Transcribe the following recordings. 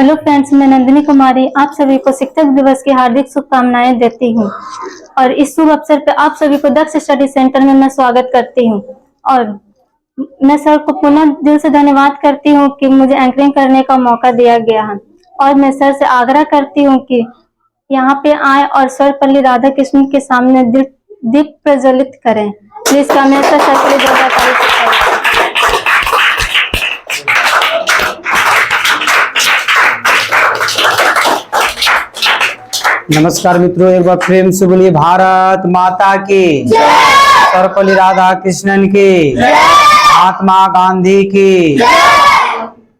Hello friends, मैं नंदिनी कुमारी आप सभी को शिक्षक दिवस की हार्दिक शुभकामनाएं देती हूं और इस शुभ अवसर पर आप सभी को दक्ष स्टडी सेंटर में मैं स्वागत करती हूं और मैं सर को पुनः दिल से धन्यवाद करती हूं कि मुझे एंकरिंग करने का मौका दिया गया है। और मैं सर से आग्रह करती हूं कि यहाँ पे आए और सर्वपल्ली राधाकृष्णन के सामने दीप प्रज्वलित करें। प्लीज कामेश्वर सर के लिए जोरदार ताली। नमस्कार मित्रों, एक बार प्रेम से बोलिए भारत माता की, सर्वपल्ली राधाकृष्णन की, महात्मा गांधी की।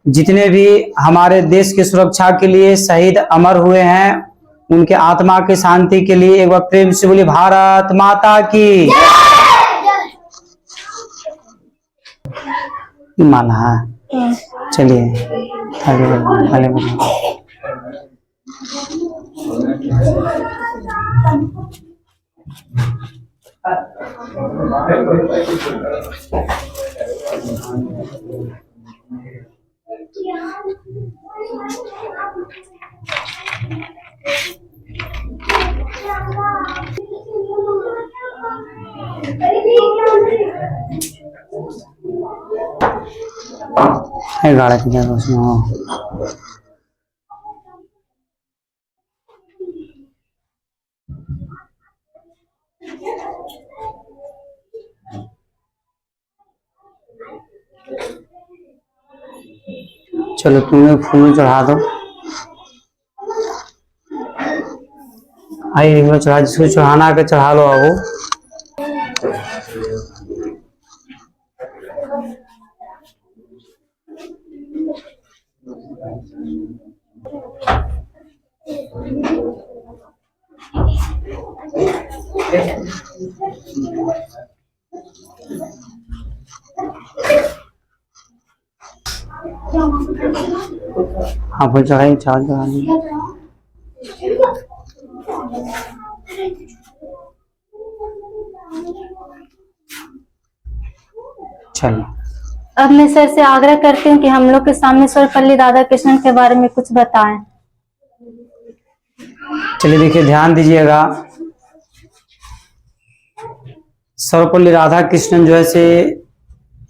जितने भी हमारे देश की सुरक्षा के लिए शहीद अमर हुए हैं, उनके आत्मा की शांति के लिए एक बार प्रेम से बोलिए भारत माता की। माला चलिए आगे बढ़िए। गाड़ा की जगह उसमें चलो तुम्हें फूल चढ़ा दो। आइए चढ़ा, जिसको चढ़ाना के चढ़ा लो। अब हाँ फूल चढ़ाइए, चावल चढ़ा लीजिए। चलो अब मैं सर से आग्रह करती हूँ कि हम लोग के सामने सर्वपल्ली राधाकृष्णन के बारे में कुछ बताएं। चलिए देखिए, ध्यान दीजिएगा। सर्वपल्ली राधाकृष्णन जो है से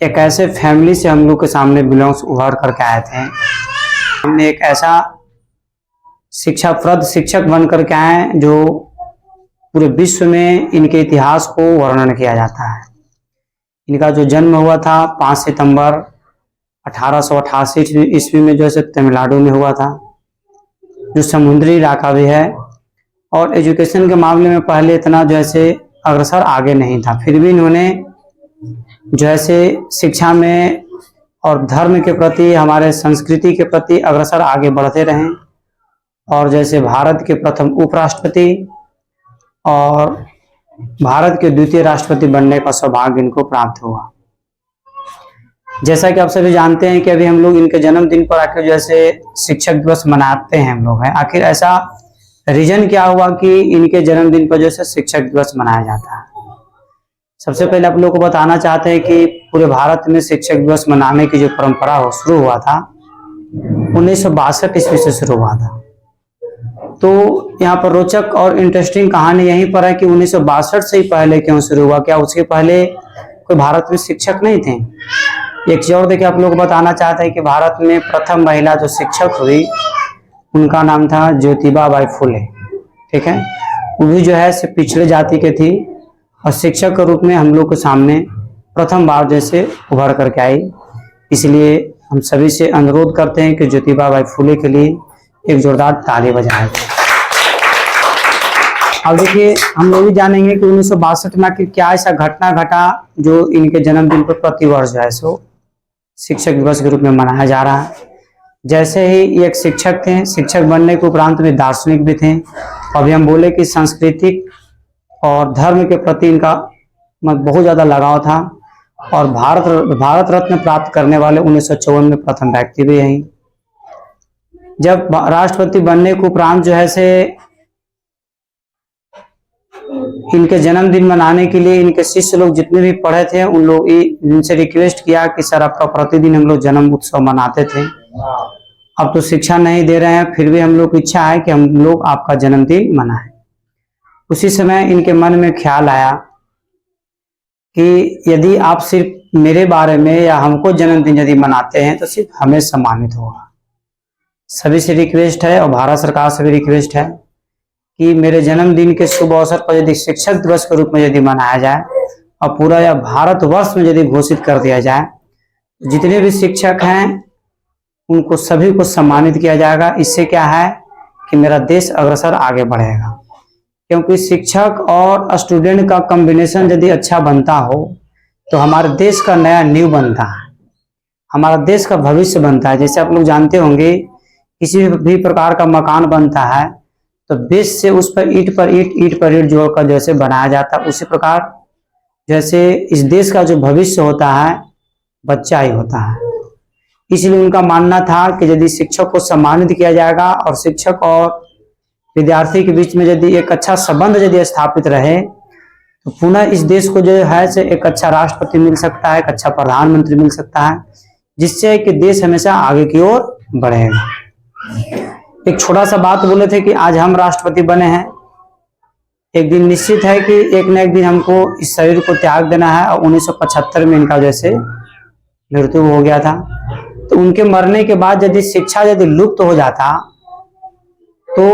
एक ऐसे फैमिली से हम लोग के सामने बिलोंग्स उभर करके आए थे। हमने एक ऐसा शिक्षाप्रद शिक्षक बन करके आए जो पूरे विश्व में इनके इतिहास को वर्णन किया जाता है। इनका जो जन्म हुआ था 5 सितंबर 1888 ईस्वी में जो है तमिलनाडु में हुआ था, जो समुद्री इलाका भी है। और एजुकेशन के मामले में पहले इतना जो है अग्रसर आगे नहीं था, फिर भी इन्होंने जो है शिक्षा में और धर्म के प्रति, हमारे संस्कृति के प्रति अग्रसर आगे बढ़ते रहे। और जैसे भारत के प्रथम उपराष्ट्रपति और भारत के द्वितीय राष्ट्रपति बनने का सौभाग्य इनको प्राप्त हुआ। जैसा कि आप सभी जानते हैं कि अभी हम लोग इनके जन्मदिन पर आकर जैसे शिक्षक दिवस मनाते हैं हम लोग हैं। आखिर ऐसा रीजन क्या हुआ कि इनके जन्मदिन पर जैसे शिक्षक दिवस मनाया जाता है? सबसे पहले आप लोग को बताना चाहते हैं कि पूरे भारत में शिक्षक दिवस मनाने की जो परंपरा हो शुरू हुआ था 1962 ईस्वी से शुरू हुआ था। तो यहाँ पर रोचक और इंटरेस्टिंग कहानी यहीं पर है कि 1962 से ही पहले क्यों शुरू हुआ? क्या उसके पहले कोई भारत में शिक्षक नहीं थे? एक चीज और देखिए, आप लोग को बताना चाहते हैं कि भारत में प्रथम महिला जो शिक्षक हुई उनका नाम था ज्योतिबा बाई फुले। ठीक है, वो भी जो है पिछड़े जाति के थी और शिक्षक के रूप में हम लोग के सामने प्रथम बार जैसे उभर करके आई। इसलिए हम सभी से अनुरोध करते हैं कि ज्योतिबा बाई फुले के लिए एक जोरदार ताली बजाएं। अब देखिए, हम लोग भी जानेंगे कि 1962 में क्या ऐसा घटना घटा जो इनके जन्मदिन पर प्रतिवर्ष जो है सो शिक्षक दिवस के रूप में मनाया जा रहा है। जैसे ही ये एक शिक्षक थे, शिक्षक बनने के उपरांत में दार्शनिक भी थे। अभी हम बोले कि सांस्कृतिक और धर्म के प्रति इनका बहुत ज्यादा लगाव था और भारत रत्न प्राप्त करने वाले 1954 में प्रथम व्यक्ति भी यही। जब राष्ट्रपति बनने के उपरांत जो है से इनके जन्मदिन मनाने के लिए इनके शिष्य लोग जितने भी पढ़े थे उन लोग इनसे रिक्वेस्ट किया कि सर आपका प्रतिदिन हम लोग जन्म उत्सव मनाते थे, अब तो शिक्षा नहीं दे रहे हैं, फिर भी हम लोग की इच्छा है कि हम लोग आपका जन्मदिन मनाएं। उसी समय इनके मन में ख्याल आया कि यदि आप सिर्फ मेरे बारे में या हमको जन्मदिन यदि मनाते हैं तो सिर्फ हमें सम्मानित होगा। सभी से रिक्वेस्ट है और भारत सरकार से भी रिक्वेस्ट है कि मेरे जन्मदिन के शुभ अवसर पर यदि शिक्षक दिवस के रूप में यदि मनाया जाए और पूरा यह भारतवर्ष में यदि घोषित कर दिया जाए, जितने भी शिक्षक हैं उनको सभी को सम्मानित किया जाएगा। इससे क्या है कि मेरा देश अग्रसर आगे बढ़ेगा, क्योंकि शिक्षक और स्टूडेंट का कॉम्बिनेशन यदि अच्छा बनता हो तो हमारे देश का नया नींव बनता है, हमारा देश का भविष्य बनता है। जैसे आप लोग जानते होंगे किसी भी प्रकार का मकान बनता है तो बेस से उस पर ईंट पर ईंट जोड़कर जैसे बनाया जाता है, उसी प्रकार जैसे इस देश का जो भविष्य होता है बच्चा ही होता है। इसलिए उनका मानना था कि यदि शिक्षक को सम्मानित किया जाएगा और शिक्षक और विद्यार्थी के बीच में यदि एक अच्छा संबंध यदि स्थापित रहे तो पुनः इस देश को जो है से एक अच्छा राष्ट्रपति मिल सकता है, एक अच्छा प्रधानमंत्री मिल सकता है, जिससे कि देश हमेशा आगे की ओर बढ़ेगा। एक छोटा सा बात बोले थे कि आज हम राष्ट्रपति बने हैं, एक दिन निश्चित है कि एक न एक दिन हमको इस शरीर को त्याग देना है। और 1975 में इनका जैसे मृत्यु हो गया था, तो उनके मरने के बाद यदि शिक्षा यदि लुप्त हो जाता तो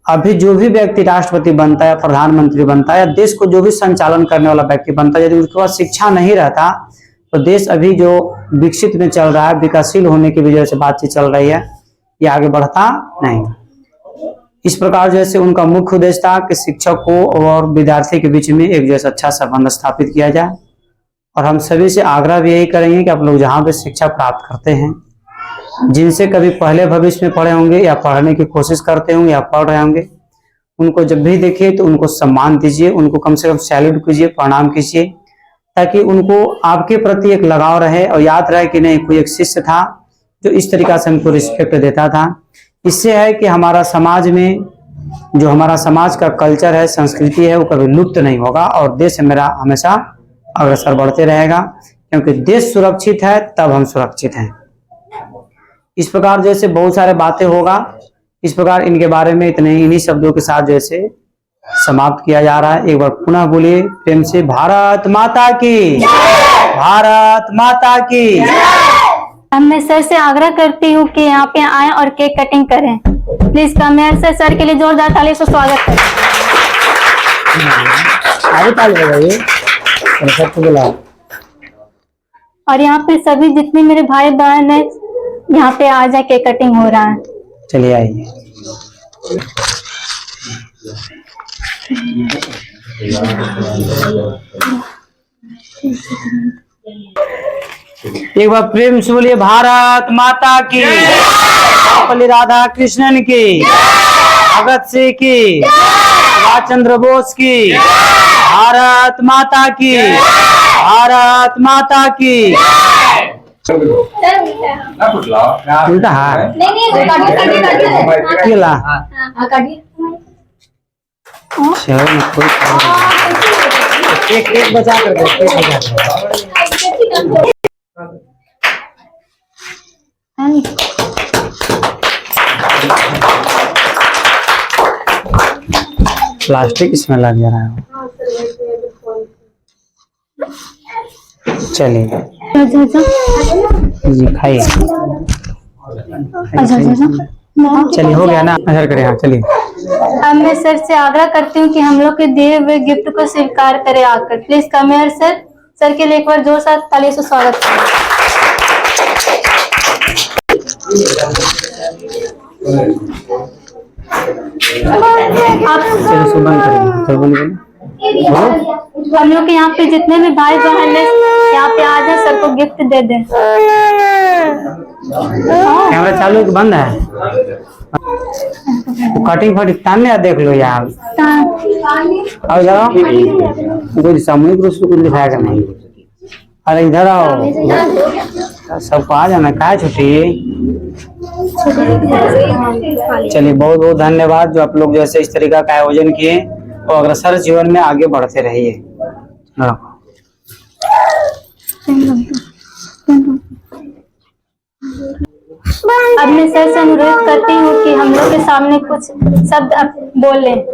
अभी जो भी व्यक्ति राष्ट्रपति बनता है या प्रधानमंत्री बनता है या देश को जो भी संचालन करने वाला व्यक्ति बनता है, यदि उसके पास शिक्षा नहीं रहता तो देश अभी जो विकसित में चल रहा है, विकासशील होने की वजह से बातचीत चल रही है, ये आगे बढ़ता नहीं। इस प्रकार जैसे उनका मुख्य उद्देश्य था कि शिक्षक को और विद्यार्थी के बीच में एक जैसा अच्छा संबंध स्थापित किया जाए। और हम सभी से आग्रह भी यही करेंगे कि आप लोग जहाँ पे शिक्षा प्राप्त करते हैं, जिनसे कभी पहले भविष्य में पढ़े होंगे या पढ़ने की कोशिश करते होंगे या पढ़ रहे होंगे, उनको जब भी देखिए तो उनको सम्मान दीजिए, उनको कम से कम सैल्यूट कीजिए, प्रणाम कीजिए, ताकि उनको आपके प्रति एक लगाव रहे और याद रहे कि नहीं कोई एक शिष्य था जो इस तरीका से हमको रिस्पेक्ट देता था। इससे है कि हमारा समाज में जो हमारा समाज का कल्चर है, संस्कृति है, वो कभी लुप्त नहीं होगा और देश मेरा हमेशा अग्रसर बढ़ते रहेगा, क्योंकि देश सुरक्षित है तब हम सुरक्षित हैं। इस प्रकार जैसे बहुत सारे बातें होगा, इस प्रकार इनके बारे में इतने इन्हीं शब्दों के साथ जैसे समाप्त किया जा रहा है। एक बार पुनः बोलिए प्रेम से, भारत माता की, भारत माता की। अब मैं सर से आग्रह करती हूँ कि यहाँ पे आए और केक कटिंग करें। प्लीज कमेर से सर के लिए जोरदार ताली से स्वागत करें। और यहाँ पे सभी जितने मेरे भाई बहन है यहाँ पे आ जाए, केक कटिंग हो रहा है। चलिए आइए। एक बार प्रेम से बोलिए भारत माता की, पल्ली राधा कृष्णन की, भगत सिंह की, सुभाष चंद्र बोस की, भारत माता की, भारत माता की। उल्टा हार केला एक बचा कर दे, प्लास्टिक इसमें लग जा रहा है। चलिए जी खाइए। चलिए हो गया ना, नजर करें। हाँ चलिए। अब मैं सर से आग्रह करती हूँ कि हम लोग के दिए हुए गिफ्ट को स्वीकार करें आकर। प्लीज कमेर सर, सर के लिए एक बार जोर से ताली से स्वागत करें। हम लोग के यहाँ पे जितने भी भाई बहन है यहाँ पे आ जाए, सर को गिफ्ट दे दें। कैमरा चालू है कि बंद है? कटिंग फटिंग ताने देख लो यार। और जाओ कोई सामूहिक रूप से कुछ दिखाया कर नहीं। अरे इधर आओ, सबको आ जाना। क्या छुट्टी? चलिए बहुत बहुत धन्यवाद जो आप लोग जैसे इस तरीका का आयोजन किए और अग्रसर जीवन में आगे बढ़ते रहिए। अब मैं सर से अनुरोध करती हूँ कि हम लोग के सामने कुछ शब्द अब बोलें,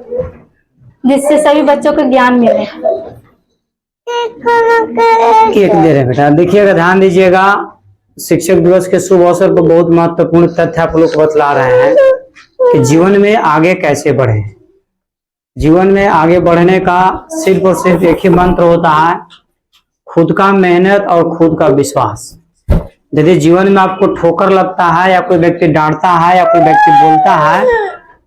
जिससे सभी बच्चों को ज्ञान मिले। एक दे रहे बेटा, देखिएगा, ध्यान दीजिएगा। शिक्षक दिवस के शुभ अवसर पर बहुत महत्वपूर्ण तथ्य आप लोग को बतला रहे हैं कि जीवन में आगे कैसे बढ़े। जीवन में आगे बढ़ने का सिर्फ और सिर्फ एक ही मंत्र होता है, खुद का मेहनत और खुद का विश्वास। यदि जीवन में आपको ठोकर लगता है या कोई व्यक्ति डांटता है या कोई व्यक्ति बोलता है,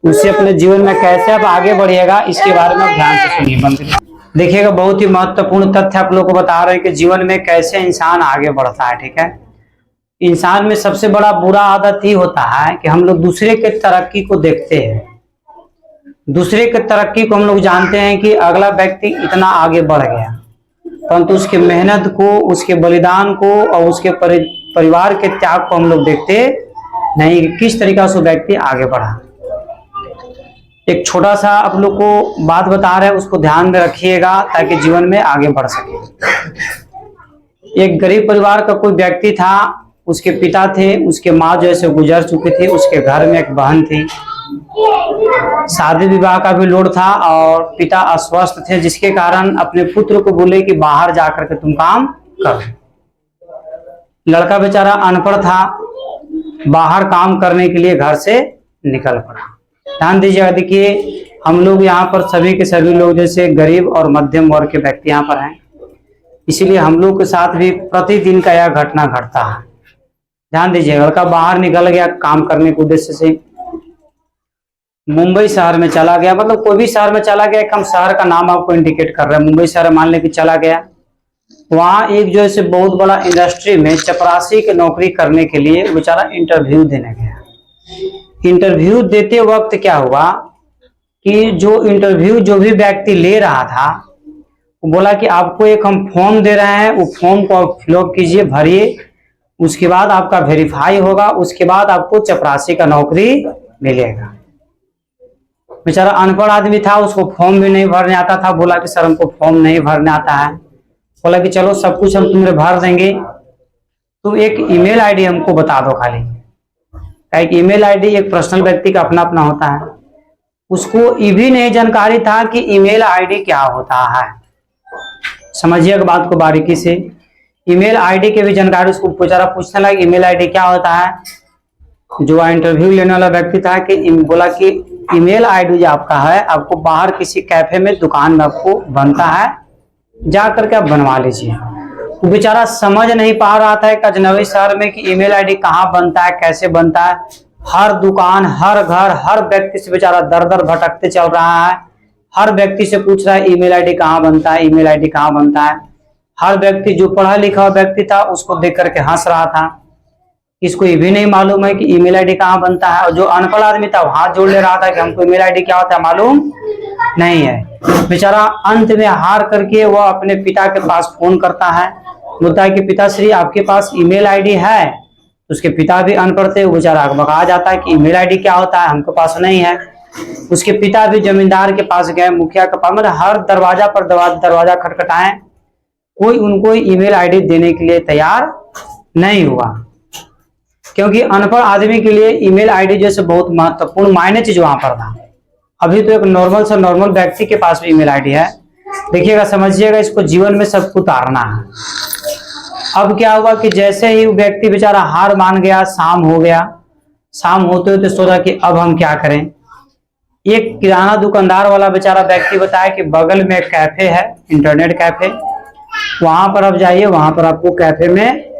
उससे अपने जीवन में कैसे आप आगे बढ़िएगा, इसके बारे में ध्यान से सुनिए। बंद देखिएगा, बहुत ही महत्वपूर्ण तथ्य आप लोग को बता रहे हैं कि जीवन में कैसे इंसान आगे बढ़ता है। ठीक है, इंसान में सबसे बड़ा बुरा आदत ही होता है कि हम लोग दूसरे के तरक्की को देखते हैं, दूसरे के तरक्की को हम लोग जानते हैं कि अगला व्यक्ति इतना आगे बढ़ गया, परंतु उसके मेहनत को, उसके बलिदान को और उसके परिवार के त्याग को हम लोग देखते नहीं कि किस तरीका से व्यक्ति आगे बढ़ा। एक छोटा सा आप लोग को बात बता रहे हैं, उसको ध्यान में रखिएगा ताकि जीवन में आगे बढ़ सके। एक गरीब परिवार का कोई व्यक्ति था, उसके पिता थे, उसके माँ जो है गुजर चुकी थी, उसके घर में एक बहन थी, शादी विवाह का भी लोड था और पिता अस्वस्थ थे, जिसके कारण अपने पुत्र को बोले कि बाहर जाकर के तुम काम कर। लड़का बेचारा अनपढ़ था, बाहर काम करने के लिए घर से निकल पड़ा। ध्यान दीजिएगा, देखिए हम लोग यहाँ पर सभी के सभी लोग जैसे गरीब और मध्यम वर्ग के व्यक्ति यहाँ पर हैं, इसीलिए हम लोग के साथ भी प्रतिदिन का यह घटना घटता है। ध्यान दीजिएगा, लड़का बाहर निकल गया काम करने के उद्देश्य से, मुंबई शहर में चला गया, मतलब कोई भी शहर में चला गया, एक हम शहर का नाम आपको इंडिकेट कर रहे हैं, मुंबई शहर मान लेके चला गया। वहाँ एक जो है बहुत बड़ा इंडस्ट्री में चपरासी की नौकरी करने के लिए बेचारा इंटरव्यू देने गया। इंटरव्यू देते वक्त क्या हुआ कि जो इंटरव्यू जो भी व्यक्ति ले रहा था, वो बोला कि आपको एक हम फॉर्म दे रहे हैं, वो फॉर्म को आप फिलअप कीजिए, भरिए, उसके बाद आपका वेरीफाई होगा, उसके बाद आपको चपरासी का नौकरी मिलेगा। बेचारा अनपढ़ आदमी था, उसको फॉर्म भी नहीं भरने आता था, बोला कि सर हमको फॉर्म नहीं भरने आता है। बोला कि चलो सब कुछ हम तुम्हें भर देंगे, तुम एक ईमेल आईडी हमको बता दो खाली। एक ईमेल आईडी एक पर्सनल व्यक्ति का अपना अपना होता है, उसको ये भी नहीं जानकारी था कि ईमेल आईडी क्या होता है। समझिएगा बात को बारीकी से, ईमेल आईडी के भी जानकारी उसको बेचारा पूछने लगा ईमेल आईडी क्या होता है। जो इंटरव्यू लेने वाला व्यक्ति था कि बोला कि ईमेल आईडी जो आपका है, आपको बाहर किसी कैफे में दुकान में आपको बनता है, जा करके आप बनवा लीजिए। वो बेचारा समझ नहीं पा रहा था एक अजनबी शहर में कि ईमेल आईडी कहाँ बनता है, कैसे बनता है। हर दुकान, हर घर, हर व्यक्ति से बेचारा दर दर भटकते चल रहा है, हर व्यक्ति से पूछ रहा है ईमेल आईडी कहाँ बनता है, ईमेल आईडी कहाँ बनता है। हर व्यक्ति जो पढ़ा लिखा व्यक्ति था उसको देख करके हंस रहा था, इसको ये भी नहीं मालूम है कि ईमेल आईडी कहाँ बनता है। और जो अनपढ़ आदमी था वो हाथ जोड़ ले रहा था कि हमको ईमेल आईडी क्या होता है मालूम नहीं है। बेचारा अंत में हार करके वह अपने पिता के पास फोन करता है, बोलता है कि पिताश्री आपके पास ईमेल आईडी है। तो उसके पिता भी अनपढ़ थे, वो बेचारा अकबका जाता है कि ईमेल आईडी क्या होता है, हमके पास नहीं है। उसके पिता भी जमींदार के पास गए, मुखिया के पास, मतलब हर दरवाजा पर दरवाजा खटखटाए, कोई उनको ईमेल आईडी देने के लिए तैयार नहीं हुआ, क्योंकि अनपढ़ आदमी के लिए ईमेल आईडी जैसे बहुत महत्वपूर्ण मायने चीज वहां पर था। अभी तो एक नॉर्मल से नॉर्मल व्यक्ति के पास भी ईमेल आईडी है। देखिएगा, समझिएगा, इसको जीवन में सबको उतारना है। अब क्या हुआ कि जैसे ही व्यक्ति बेचारा हार मान गया, शाम हो गया, शाम होते होते सोचा कि अब हम क्या करें। एक किराना दुकानदार वाला बेचारा व्यक्ति बताया कि बगल में एक कैफे है, इंटरनेट कैफे, वहां पर आप जाइए, वहां पर आपको कैफे में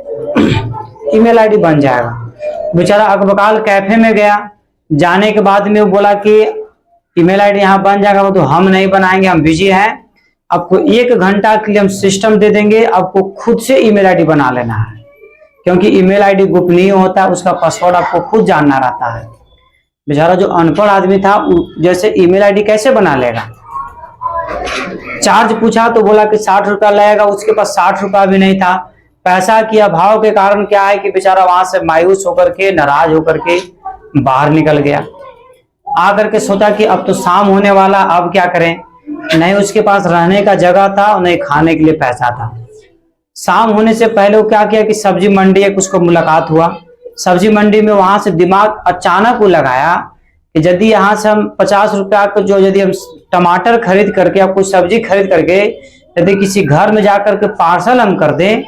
ईमेल आईडी बन जाएगा। बेचारा अकबकाल कैफे में गया, जाने के बाद में वो बोला कि ईमेल आईडी यहाँ बन जाएगा। तो हम नहीं बनाएंगे, हम बिजी हैं, आपको 1 घंटा के लिए हम सिस्टम दे देंगे, आपको खुद से ईमेल आईडी बना लेना है, क्योंकि ईमेल आईडी गोपनीय होता है, उसका पासवर्ड आपको खुद जानना रहता है। बेचारा जो अनपढ़ आदमी था जैसे ईमेल आईडी कैसे बना लेगा। चार्ज पूछा तो बोला कि 60 रुपया लगेगा, उसके पास 60 रुपया भी नहीं था। पैसा के अभाव के कारण क्या है कि बेचारा वहां से मायूस होकर के, नाराज होकर के बाहर निकल गया। आकर के सोचा कि अब तो शाम होने वाला, अब क्या करें। नहीं उसके पास रहने का जगह था, नहीं खाने के लिए पैसा था। शाम होने से पहले वो क्या किया कि सब्जी मंडी एक उसको मुलाकात हुआ, सब्जी मंडी में वहां से दिमाग अचानक वो लगाया कि यदि यहाँ से हम 50 रुपया को जो यदि हम टमाटर खरीद करके या कोई सब्जी खरीद करके यदि किसी घर में जाकर के पार्सल हम कर दें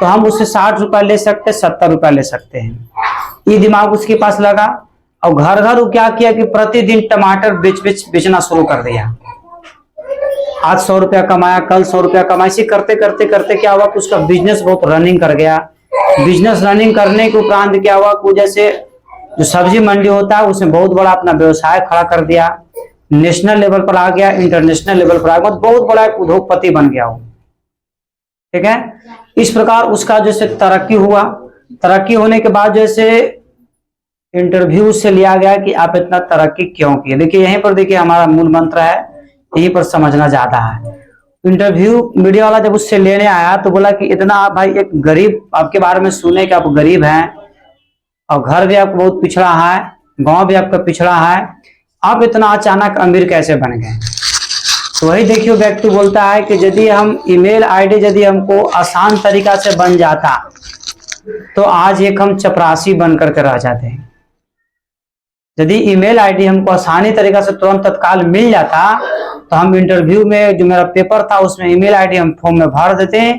तो हम उससे 60 रुपया ले सकते हैं, 70 रुपया ले सकते हैं। ये दिमाग उसके पास लगा और घर घर वो क्या किया कि प्रतिदिन टमाटर बेचना शुरू कर दिया। आज 100 रुपया कमाया, कल 100 रुपया कमाया। इसी करते करते करते क्या हुआ कि उसका बिजनेस बहुत रनिंग कर गया। बिजनेस रनिंग करने के उपरांत क्या हुआ कि जैसे जो सब्जी मंडी होता है उसमें बहुत बड़ा अपना व्यवसाय खड़ा कर दिया, नेशनल लेवल पर आ गया, इंटरनेशनल लेवल पर आ गया, बहुत बड़ा एक उद्योगपति बन गया वो। ठीक है, इस प्रकार उसका जैसे तरक्की हुआ। तरक्की होने के बाद जैसे इंटरव्यू से लिया गया कि आप इतना तरक्की क्यों किए। देखिए यहीं पर देखिए हमारा मूल मंत्र है, यहीं पर समझना ज्यादा है। इंटरव्यू मीडिया वाला जब उससे लेने आया तो बोला कि इतना आप भाई एक गरीब आपके बारे में सुने कि आप गरीब हैं और घर भी आपका बहुत पिछड़ा है, गांव भी आपका पिछड़ा है, आप इतना अचानक अमीर कैसे बन गए। तो वही देखिए व्यक्ति बोलता है कि यदि हम ईमेल आईडी यदि हमको आसान तरीका से बन जाता तो आज एक हम चपरासी बन करके रह जाते हैं। यदि ईमेल आईडी हमको आसानी तरीका से तुरंत तत्काल मिल जाता तो हम इंटरव्यू में जो मेरा पेपर था उसमें ईमेल आईडी हम फॉर्म में भर देते हैं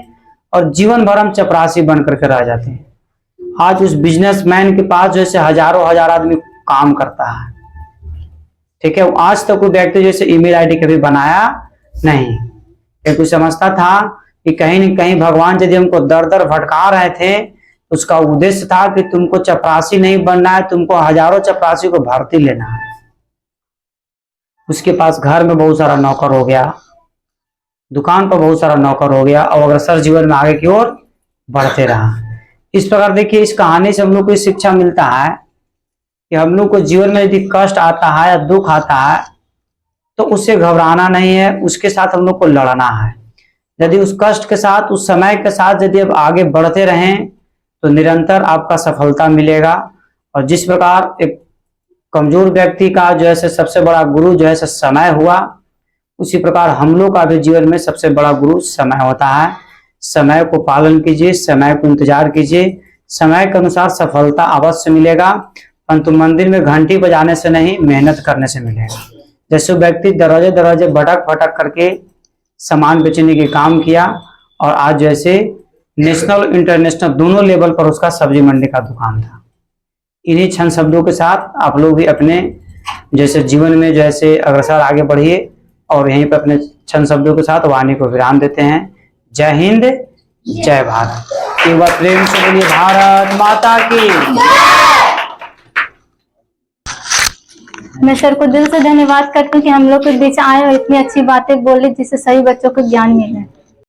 और जीवन भर हम चपरासी बन करके रह जाते हैं। आज उस बिजनेसमैन के पास जैसे हजारों हजार आदमी काम करता है। ठीक है, आज तक कोई व्यक्ति जैसे ईमेल आईडी कभी बनाया नहीं, क्योंकि समझता था कि कहीं न कहीं भगवान यदि हमको दर दर भटका रहे थे उसका उद्देश्य था कि तुमको चपरासी नहीं बनना है, तुमको हजारों चपरासी को भर्ती लेना है। उसके पास घर में बहुत सारा नौकर हो गया, दुकान पर बहुत सारा नौकर हो गया और अग्रसर जीवन में आगे की ओर बढ़ते रहा। इस प्रकार देखिए इस कहानी से हम लोग को शिक्षा मिलता है कि हम लोग को जीवन में यदि कष्ट आता है या दुख आता है तो उससे घबराना नहीं है, उसके साथ हम लोग को लड़ना है। यदि उस कष्ट के साथ उस समय के साथ यदि आप आगे बढ़ते रहें तो निरंतर आपका सफलता मिलेगा। और जिस प्रकार एक कमजोर व्यक्ति का जो है सबसे बड़ा गुरु जो है समय हुआ, उसी प्रकार हम लोग का भी जीवन में सबसे बड़ा गुरु समय होता है। समय को पालन कीजिए, समय को इंतजार कीजिए, समय के अनुसार सफलता अवश्य मिलेगा, परंतु मंदिर में घंटी बजाने से नहीं मेहनत करने से मिलेगा। जैसे व्यक्ति दरवाजे दरवाजे भटक भटक करके सामान बेचने के काम किया और आज जैसे नेशनल इंटरनेशनल दोनों लेवल पर उसका सब्जी मंडी का दुकान था। इन्हीं छंद शब्दों के साथ आप लोग भी अपने जैसे जीवन में जैसे अग्रसर आगे बढ़िए और यहीं पर अपने छंद शब्दों के साथ वाणी को विराम देते हैं। जय हिंद, जय भारत। एक बार प्रेम से बोलिए भारत माता की। मैं सर को दिल से धन्यवाद करती हूँ कि हम लोग के बीच आए और इतनी अच्छी बातें बोले जिससे सभी बच्चों को ज्ञान मिले।